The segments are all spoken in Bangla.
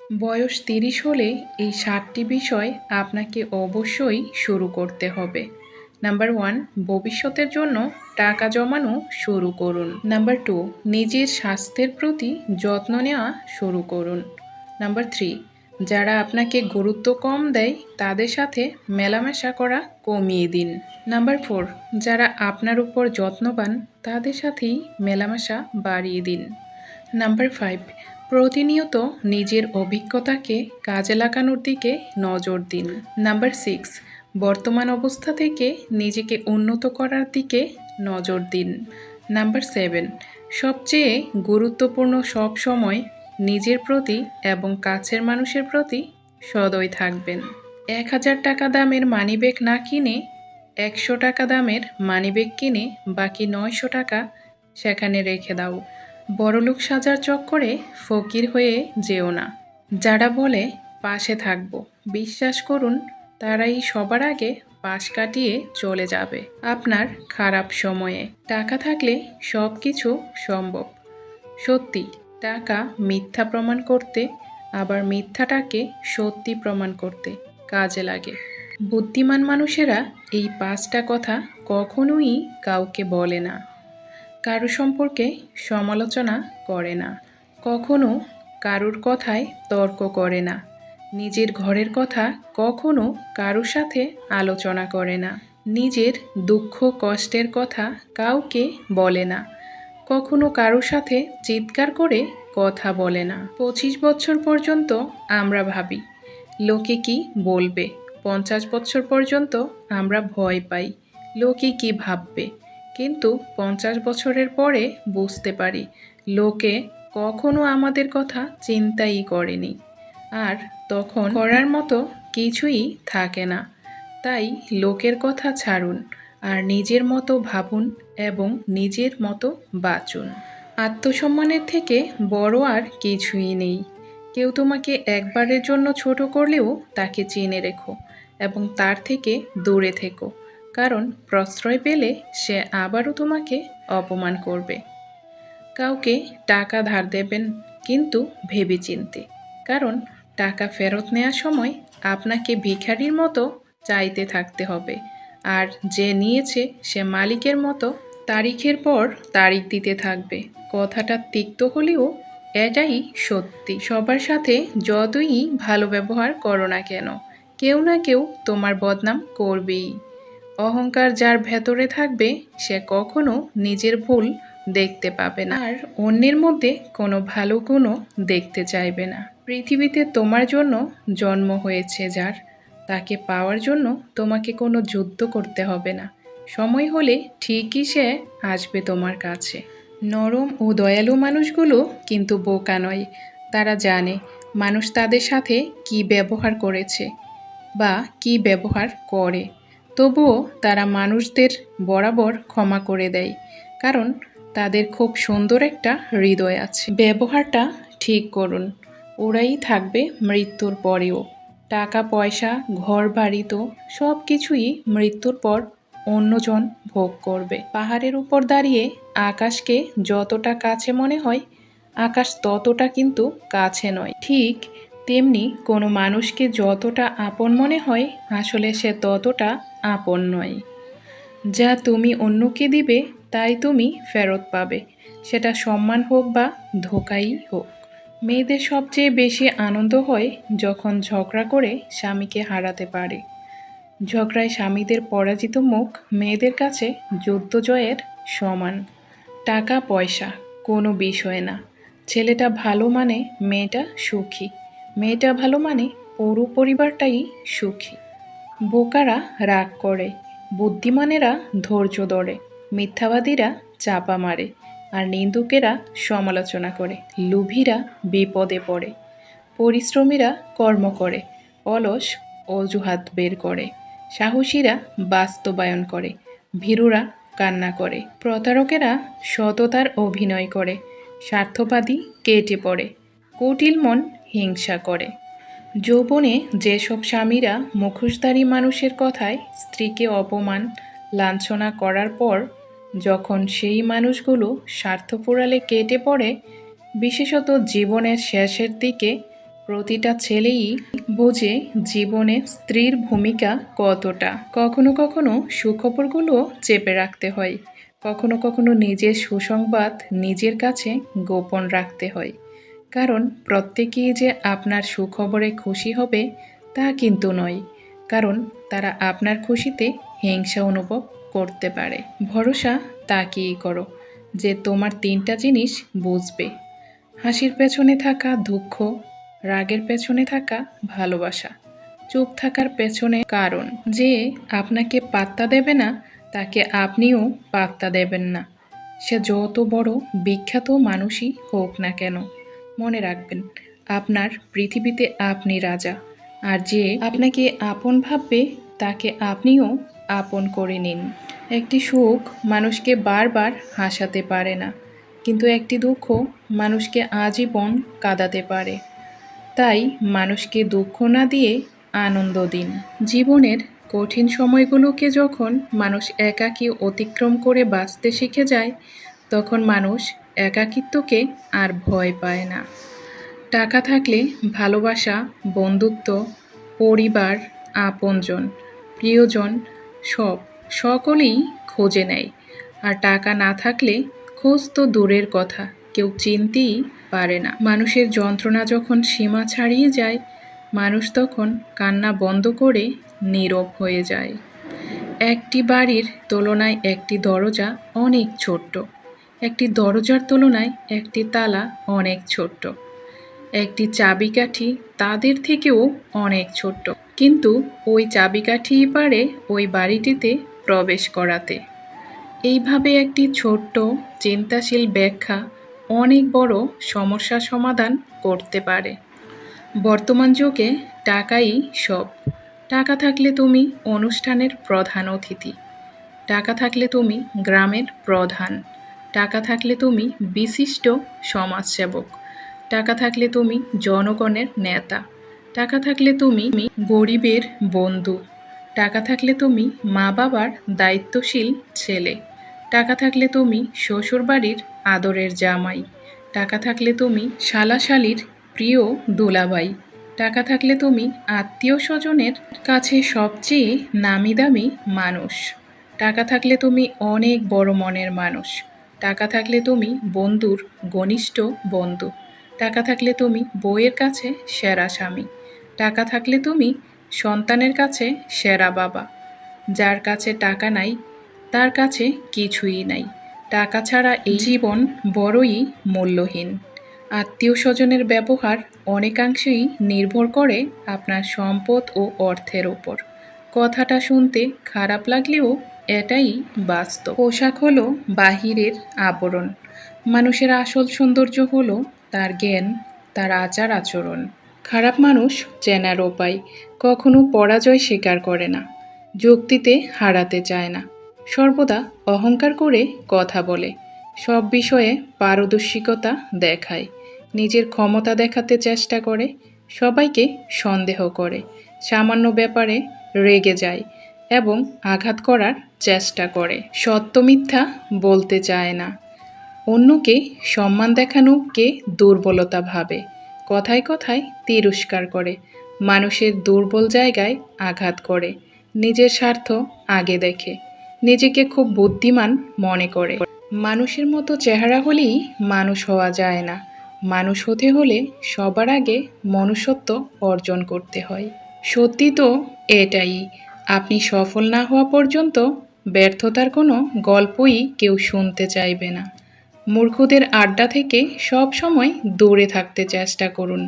বয়স ৩০ হলে এই ৭টি বিষয় আপনাকে অবশ্যই শুরু করতে হবে। নাম্বার ১, ভবিষ্যতের জন্য টাকা জমানো শুরু করুন। নাম্বার ২, নিজের স্বাস্থ্যের প্রতি যত্ন নেওয়া শুরু করুন। নাম্বার ৩, যারা আপনাকে গুরুত্ব কম দেয় তাদের সাথে মেলামেশা করা কমিয়ে দিন। নাম্বার ৪, যারা আপনার উপর যত্নবান তাদের সাথেই মেলামেশা বাড়িয়ে দিন। নাম্বার ৫, প্রতিনিয়ত নিজের অভিজ্ঞতাকে কাজে লাগানোর দিকে নজর দিন। নাম্বার ৬, বর্তমান অবস্থা থেকে নিজেকে উন্নত করার দিকে নজর দিন। নাম্বার ৭, সবচেয়ে গুরুত্বপূর্ণ সব সময় নিজের প্রতি এবং কাছের মানুষের প্রতি সদয় থাকবেন। ১,০০০ টাকা দামের মানিব্যাগ না কিনে ১০০ টাকা দামের মানিব্যাগ কিনে বাকি ৯০০ টাকা সেখানে রেখে দাও। বড়লোক সাজার চক্করে ফকির হয়ে যেও না। যারা বলে পাশে থাকবো, বিশ্বাস করুন তারাই সবার আগে পাশ কাটিয়ে চলে যাবে আপনার খারাপ সময়ে। টাকা থাকলে সব কিছু সম্ভব। সত্যি, টাকা মিথ্যা প্রমাণ করতে আবার মিথ্যাটাকে সত্যি প্রমাণ করতে কাজে লাগে। বুদ্ধিমান মানুষেরা এই ৫টা কথা কখনোই কাউকে বলে না। কারো সম্পর্কে সমালোচনা করে না, কখনো কারুর কথায় তর্ক করে না, নিজের ঘরের কথা কখনো কারোর সাথে আলোচনা করে না, নিজের দুঃখ কষ্টের কথা কাউকে বলে না, কখনো কারোর সাথে চিৎকার করে কথা বলে না। ২৫ বছর পর্যন্ত আমরা ভাবি লোকে কি বলবে, ৫০ বছর পর্যন্ত আমরা ভয় পাই লোকে কি ভাববে, কিন্তু ৫০ বছরের পরে বুঝতে পারি লোকে কখনো আমাদের কথা চিন্তাই করেনি, আর তখন করার মতো কিছুই থাকে না। তাই লোকের কথা ছাড়ুন আর নিজের মতো ভাবুন এবং নিজের মতো বাঁচুন। আত্মসম্মানের থেকে বড় আর কিছুই নেই। কেউ তোমাকে একবারের জন্য ছোট করলেও তাকে চিনে রেখো এবং তার থেকে দূরে থেকো, কারণ প্রশ্রয় পেলে সে আবারও তোমাকে অপমান করবে। কাউকে টাকা ধার দেবেন, কিন্তু ভেবেচিন্তে, কারণ টাকা ফেরত নেওয়ার সময় আপনাকে ভিখারির মতো চাইতে থাকতে হবে, আর যে নিয়েছে সে মালিকের মতো তারিখের পর তারিখ দিতে থাকবে। কথাটা তিক্ত হলেও এটাই সত্যি। সবার সাথে যতই ভালো ব্যবহার করো না কেন, কেউ না কেউ তোমার বদনাম করবেই। অহংকার যার ভেতরে থাকবে সে কখনো নিজের ভুল দেখতে পাবে না, আর অন্যের মধ্যে কোনো ভালো গুণও দেখতে চাইবে না। পৃথিবীতে তোমার জন্য জন্ম হয়েছে যার, তাকে পাওয়ার জন্য তোমাকে কোনো যুদ্ধ করতে হবে না। সময় হলে ঠিকই সে আসবে তোমার কাছে। নরম ও দয়ালু মানুষগুলো কিন্তু বোকা নয়। তারা জানে মানুষ তাদের সাথে কী ব্যবহার করেছে বা কী ব্যবহার করে, তবুও তারা মানুষদের বরাবর ক্ষমা করে দেয়, কারণ তাদের খুব সুন্দর একটা হৃদয় আছে। ব্যবহারটা ঠিক করুন, ওরাই থাকবে মৃত্যুর পরেও। টাকা পয়সা ঘর বাড়ি তো সব কিছুই মৃত্যুর পর অন্যজন ভোগ করবে। পাহাড়ের উপর দাঁড়িয়ে আকাশকে যতটা কাছে মনে হয়, আকাশ ততটা কিন্তু কাছে নয়। ঠিক তেমনি কোনো মানুষকে যতটা আপন মনে হয়, আসলে সে ততটা আপন নয়। যা তুমি অন্যকে দিবে তাই তুমি ফেরত পাবে, সেটা সম্মান হোক বা ধোঁকাই হোক। মেয়েদের সবচেয়ে বেশি আনন্দ হয় যখন ঝগড়া করে স্বামীকে হারাতে পারে। ঝগড়ায় স্বামীদের পরাজিত মুখ মেয়েদের কাছে যুদ্ধ জয়ের সমান। টাকা পয়সা কোনো বিষয় না। ছেলেটা ভালো মানে মেয়েটা সুখী, মেয়েটা ভালো মানে পুরো পরিবারটাই সুখী। বোকারা রাগ করে, বুদ্ধিমানেরা ধৈর্য ধরে, মিথ্যাবাদীরা চাপা মারে, আর নিন্দুকেরা সমালোচনা করে। লোভীরা বিপদে পড়ে, পরিশ্রমীরা কর্ম করে, অলস অজুহাত বের করে, সাহসীরা বাস্তবায়ন করে, ভীরুরা কান্না করে, প্রতারকেরা সততার অভিনয় করে, স্বার্থবাদী কেটে পড়ে, কুটিল মন হিংসা করে। যৌবনে যেসব স্বামীরা মুখোশধারী মানুষের কথায় স্ত্রীকে অপমান লাঞ্ছনা করার পর যখন সেই মানুষগুলো স্বার্থপরালে কেটে পড়ে, বিশেষত জীবনের শেষের দিকে, প্রতিটা ছেলেই বোঝে জীবনে স্ত্রীর ভূমিকা কতটা। কখনো কখনো সুখবরগুলো চেপে রাখতে হয়, কখনো কখনো নিজের সুসংবাদ নিজের কাছে গোপন রাখতে হয়। কারণ প্রত্যেকেই যে আপনার সুখবরে খুশি হবে তা কিন্তু নয়। কারণ তারা আপনার খুশিতে হিংসা অনুভব করতে পারে। ভরসা তাকিয়ে করো যে তোমার তিনটা জিনিস বুঝবে: হাসির পেছনে থাকা দুঃখ, রাগের পেছনে থাকা ভালোবাসা, চুপ থাকার পেছনে কারণ। যে আপনাকে পাত্তা দেবে না তাকে আপনিও পাত্তা দেবেন না, সে যত বড় বিখ্যাত মানুষই হোক না কেন। মনে রাখবেন, আপনার পৃথিবীতে আপনি রাজা। আর যে আপনাকে আপন ভাববে তাকে আপনিও আপন করে নিন। একটি সুখ মানুষকে বারবার হাসাতে পারে না, কিন্তু একটি দুঃখ মানুষকে আজীবন কাঁদাতে পারে। তাই মানুষকে দুঃখ না দিয়ে আনন্দ দিন। জীবনের কঠিন সময়গুলোকে যখন মানুষ একাকী অতিক্রম করে বাঁচতে শিখে যায়, তখন মানুষ একাকিত্বকে আর ভয় পায় না। টাকা থাকলে ভালোবাসা, বন্ধুত্ব, পরিবার, আপনজন, প্রিয়জন সকলেই খোঁজে নেয়। আর টাকা না থাকলে খোঁজ তো দূরের কথা, কেউ চিনতেই পারে না। মানুষের যন্ত্রণা যখন সীমা ছাড়িয়ে যায়, মানুষ তখন কান্না বন্ধ করে নীরব হয়ে যায়। একটি বাড়ির তুলনায় একটি দরজা অনেক ছোট্ট, একটি দরজার তুলনায় একটি তালা অনেক ছোট্ট, একটি চাবিকাঠি তাদের থেকেও অনেক ছোট্ট, কিন্তু ওই চাবিকাঠিই পারে ওই বাড়িটিতে প্রবেশ করাতে। এইভাবে একটি ছোট্ট চিন্তাশীল ব্যাখ্যা অনেক বড় সমস্যার সমাধান করতে পারে। বর্তমান যুগে টাকাই সব। টাকা থাকলে তুমি অনুষ্ঠানের প্রধান অতিথি, টাকা থাকলে তুমি গ্রামের প্রধান, টাকা থাকলে তুমি বিশিষ্ট সমাজসেবক, টাকা থাকলে তুমি জনগণের নেতা, টাকা থাকলে তুমি গরিবের বন্ধু, টাকা থাকলে তুমি মা বাবার দায়িত্বশীল ছেলে, টাকা থাকলে তুমি শ্বশুরবাড়ির আদরের জামাই, টাকা থাকলে তুমি শালাশালির প্রিয় দুলাভাই, টাকা থাকলে তুমি আত্মীয় স্বজনের কাছে সবচেয়ে নামি দামি মানুষ, টাকা থাকলে তুমি অনেক বড় মনের মানুষ, টাকা থাকলে তুমি বন্ধুর ঘনিষ্ঠ বন্ধু, টাকা থাকলে তুমি বউয়ের কাছে সেরা স্বামী, টাকা থাকলে তুমি সন্তানের কাছে সেরা বাবা। যার কাছে টাকা নাই তার কাছে কিছুই নাই। টাকা ছাড়া এই জীবন বড়ই মূল্যহীন। আত্মীয় স্বজনের ব্যবহার অনেকাংশেই নির্ভর করে আপনার সম্পদ ও অর্থের ওপর। কথাটা শুনতে খারাপ লাগলেও এটাই বাস্তব। পোশাক হলো বাহিরের আবরণ, মানুষের আসল সৌন্দর্য হলো তার জ্ঞান, তার আচার আচরণ। খারাপ মানুষ চেনার উপায়, কখনো পরাজয় স্বীকার করে না, যুক্তিতে হারাতে চায় না, সর্বদা অহংকার করে কথা বলে, সব বিষয়ে পারদর্শিকতা দেখায়, নিজের ক্ষমতা দেখাতে চেষ্টা করে, সবাইকে সন্দেহ করে, সামান্য ব্যাপারে রেগে যায় এবং আঘাত করার চেষ্টা করে, সত্য মিথ্যা বলতে চায় না, অন্যকে সম্মান দেখানোকে দুর্বলতা ভাবে, কথায় কথায় তিরস্কার করে, মানুষের দুর্বল জায়গায় আঘাত করে, নিজের স্বার্থ আগে দেখে, নিজেকে খুব বুদ্ধিমান মনে করে। মানুষের মতো চেহারা হলেই মানুষ হওয়া যায় না, মানুষ হতে হলে সবার আগে মনুষ্যত্ব অর্জন করতে হয়। সত্যি তো এটাই, আপনি সফল না হওয়া পর্যন্ত ব্যর্থতার কোনো গল্পই কেউ শুনতে চাইবে না। মূর্খদের আড্ডা থেকে সব সময় দূরে থাকতে চেষ্টা করুন,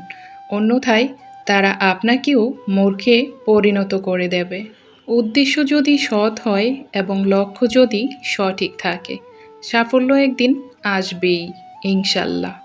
অন্যথায় তারা আপনাকেও মূর্খে পরিণত করে দেবে। উদ্দেশ্য যদি সৎ হয় এবং লক্ষ্য যদি সঠিক থাকে, সাফল্য একদিন আসবেই ইনশাল্লাহ।